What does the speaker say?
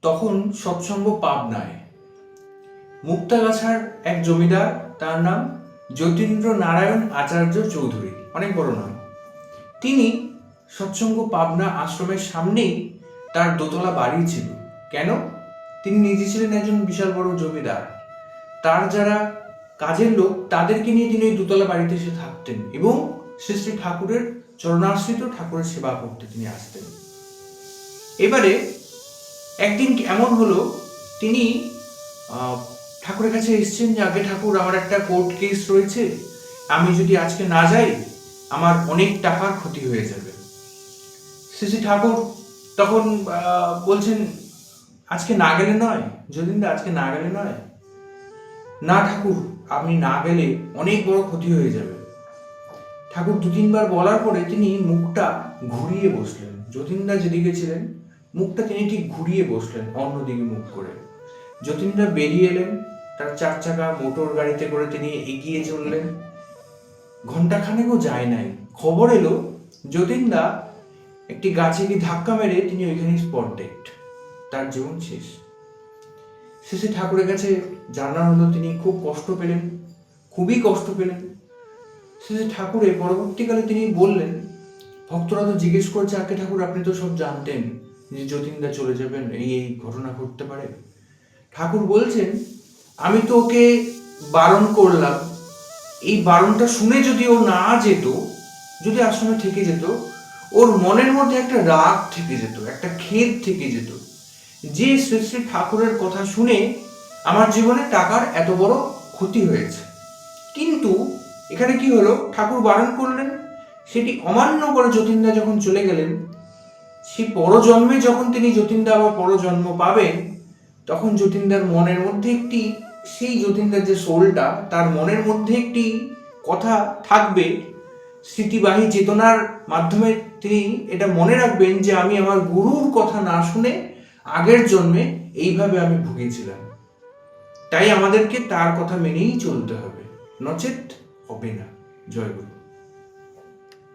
তখন সৎসঙ্গ পাবনায় মুক্তাগাছার এক জমিদার, তার নাম যতীন্দ্র নারায়ণ আচার্য চৌধুরী, অনেক বড় নাম। তিনি সৎসঙ্গ পাবনা আশ্রমের সামনেই তার দোতলা বাড়ি ছিল। কেন? তিনি নিজে ছিলেন একজন বিশাল বড় জমিদার। তার যারা কাজের লোক তাদেরকে নিয়ে তিনি ওই দোতলা বাড়িতে এসে থাকতেন এবং শ্রী শ্রী ঠাকুরের চরণাশ্রিত ঠাকুরের সেবা করতে তিনি আসতেন। এবারে একদিন এমন হলো, তিনি ঠাকুরের কাছে এসেছেন যে আগে ঠাকুর, আমার একটা কোর্ট কেস রয়েছে, আমি যদি আজকে না যাই আমার অনেক টাকার ক্ষতি হয়ে যাবে। শ্রী শ্রী ঠাকুর তখন বলছেন, আজকে না গেলে নয় যতীনদা, আজকে না গেলে নয়। না ঠাকুর, আপনি না গেলে অনেক বড় ক্ষতি হয়ে যাবে। ঠাকুর দু তিনবার বলার পরে তিনি মুখটা ঘুরিয়ে বসলেন। যতীনদা যেদিকে ছিলেন মুখটা তিনি ঠিক ঘুরিয়ে বসলেন, অন্যদিকে মুখ করে। যতীনদা বেরিয়ে এলেন, তার 4 চাকা মোটর গাড়িতে করে তিনি এগিয়ে চললেন। ঘন্টাখানেকও যায় নাই, খবর এলো যতীনদা একটি গাছে কি ধাক্কা মেরে তিনি ওইখানে স্পট ডেড, তার জীবন শেষ। শেষে ঠাকুরের কাছে জানা হলো তিনি খুব কষ্ট পেলেন, খুবই কষ্ট পেলেন। শেষে ঠাকুরের পরবর্তীকালে তিনি বললেন, ভক্তরা তো জিজ্ঞেস করছে, আগে ঠাকুর আপনি তো সব জানতেন যে যতীনদা চলে যাবেন, এই এই ঘটনা ঘটতে পারে। ঠাকুর বলছেন, আমি তো ওকে বারণ করলাম, এই বারণটা শুনে যদি ও না যেত, যদি আশ্রমে থেকে যেত, ওর মনের মধ্যে একটা রাগ থেকে যেত, একটা খেদ থেকে যেত যে শ্রী শ্রী ঠাকুরের কথা শুনে আমার জীবনে টাকার এত বড় ক্ষতি হয়েছে। কিন্তু এখানে কি হলো, ঠাকুর বারণ করলেন, সেটি অমান্য করে যতীনদা যখন চলে গেলেন, সেই পরজন্মে যখন তিনি যতীনদা আবার পরজন্ম পাবেন, তখন যতীনদার মনের মধ্যে একটি, সেই যতীনদার যে সোলটা, তার মনের মধ্যে একটি কথা থাকবে, স্মৃতিবাহী চেতনার মাধ্যমে তিনি এটা মনে রাখবেন যে আমি আমার গুরুর কথা না শুনে আগের জন্মে এইভাবে আমি ভুগেছিলাম। তাই আমাদেরকে তার কথা মেনেই চলতে হবে, নচেত হবে না। জয় গুরু।